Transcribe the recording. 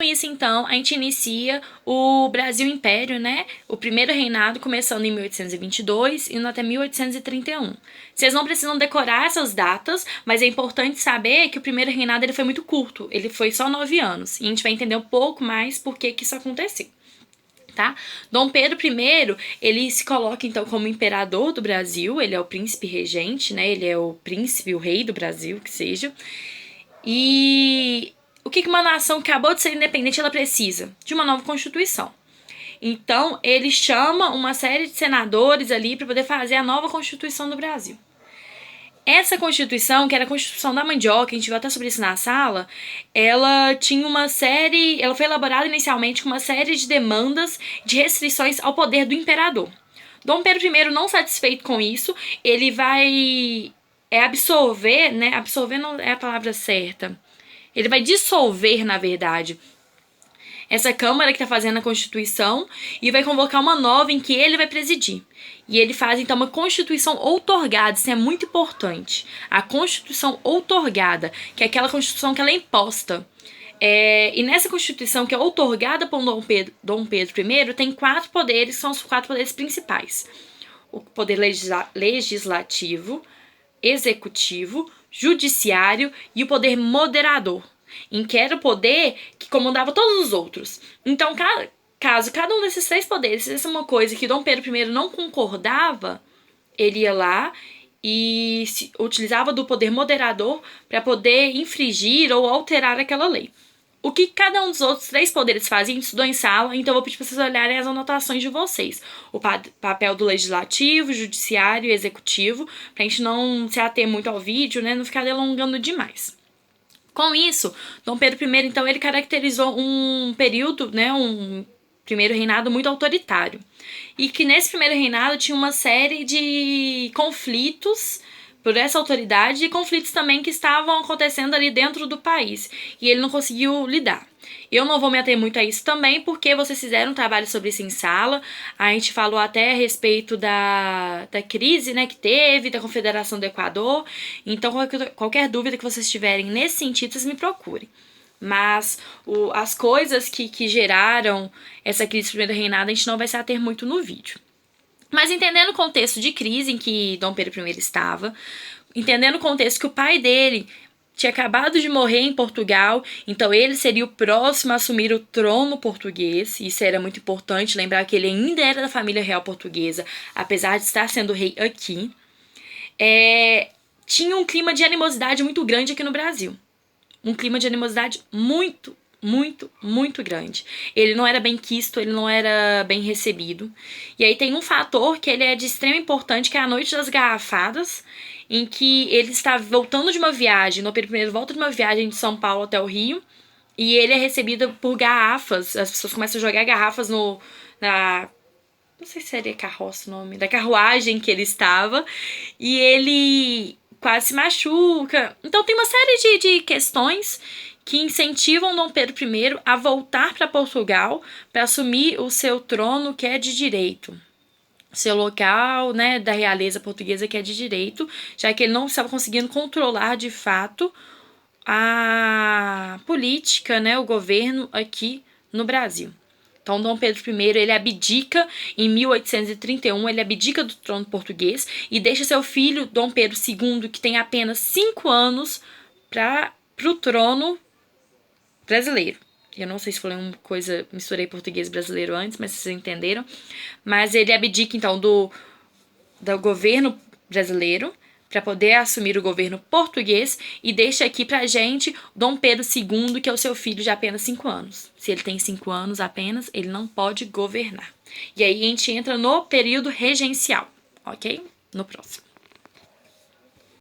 Com isso, então, a gente inicia o Brasil Império, né? O primeiro reinado começando em 1822 e indo até 1831. Vocês não precisam decorar essas datas, mas é importante saber que o primeiro reinado ele foi muito curto, ele foi só 9 anos. E a gente vai entender um pouco mais por que isso aconteceu. Tá? Dom Pedro I, ele se coloca então como imperador do Brasil, ele é o príncipe regente, né? Ele é o príncipe, o rei do Brasil, que seja. E o que uma nação que acabou de ser independente ela precisa? De uma nova constituição. Então, ele chama uma série de senadores ali para poder fazer a nova constituição do Brasil. Essa constituição, que era a Constituição da Mandioca, a gente viu até sobre isso na sala, ela tinha uma série, ela foi elaborada inicialmente com uma série de demandas de restrições ao poder do imperador. Dom Pedro I, não satisfeito com isso, ele vai absorver, né? Absorver não é a palavra certa. Ele vai dissolver, na verdade, essa Câmara que está fazendo a Constituição e vai convocar uma nova em que ele vai presidir. E ele faz, então, uma Constituição outorgada, isso é muito importante. A Constituição outorgada, que é aquela Constituição que ela é imposta. E nessa Constituição, que é outorgada por Dom Pedro I, tem 4 poderes, que são os 4 poderes principais. O poder legislativo, executivo, judiciário e o poder moderador, em que era o poder que comandava todos os outros. Então, caso cada um desses 3 poderes fizesse uma coisa que Dom Pedro I não concordava, ele ia lá e utilizava do poder moderador para poder infringir ou alterar aquela lei. O que cada um dos outros 3 poderes fazia, a gente estudou em sala, então eu vou pedir para vocês olharem as anotações de vocês. O papel do legislativo, judiciário e executivo, para a gente não se ater muito ao vídeo, né, não ficar delongando demais. Com isso, Dom Pedro I, então, ele caracterizou um período, né, um primeiro reinado muito autoritário. E que nesse primeiro reinado tinha uma série de conflitos por essa autoridade e conflitos também que estavam acontecendo ali dentro do país. E ele não conseguiu lidar. Eu não vou me ater muito a isso também, porque vocês fizeram um trabalho sobre isso em sala. A gente falou até a respeito da crise, né, que teve, da Confederação do Equador. Então, qualquer dúvida que vocês tiverem nesse sentido, vocês me procurem. Mas as coisas que geraram essa crise do primeiro reinado, a gente não vai se ater muito no vídeo. Mas entendendo o contexto de crise em que Dom Pedro I estava, entendendo o contexto que o pai dele tinha acabado de morrer em Portugal, então ele seria o próximo a assumir o trono português. Isso era muito importante, lembrar que ele ainda era da família real portuguesa, apesar de estar sendo rei aqui. Tinha um clima de animosidade muito grande aqui no Brasil. Um clima de animosidade muito grande. Ele não era bem quisto, ele não era bem recebido. E aí tem um fator que ele é de extrema importância, que é a Noite das Garrafadas, em que ele está voltando de uma viagem, Dom Pedro I volta de uma viagem de São Paulo até o Rio, e ele é recebido por garrafas, as pessoas começam a jogar garrafas não sei se seria carroça o nome, da carruagem que ele estava, e ele quase se machuca. Então tem uma série de questões que incentivam Dom Pedro I a voltar para Portugal para assumir o seu trono, que é de direito. Seu local, né, da realeza portuguesa, que é de direito, já que ele não estava conseguindo controlar de fato a política, né, o governo aqui no Brasil. Então, Dom Pedro I, ele abdica em 1831, ele abdica do trono português e deixa seu filho, Dom Pedro II, que tem apenas 5 anos, para o trono brasileiro. Eu não sei se falei uma coisa, misturei português e brasileiro antes, mas vocês entenderam. Mas ele abdica, então, do governo brasileiro para poder assumir o governo português e deixa aqui pra gente Dom Pedro II, que é o seu filho de apenas 5 anos. Se ele tem 5 anos apenas, ele não pode governar. E aí a gente entra no período regencial, ok? No próximo.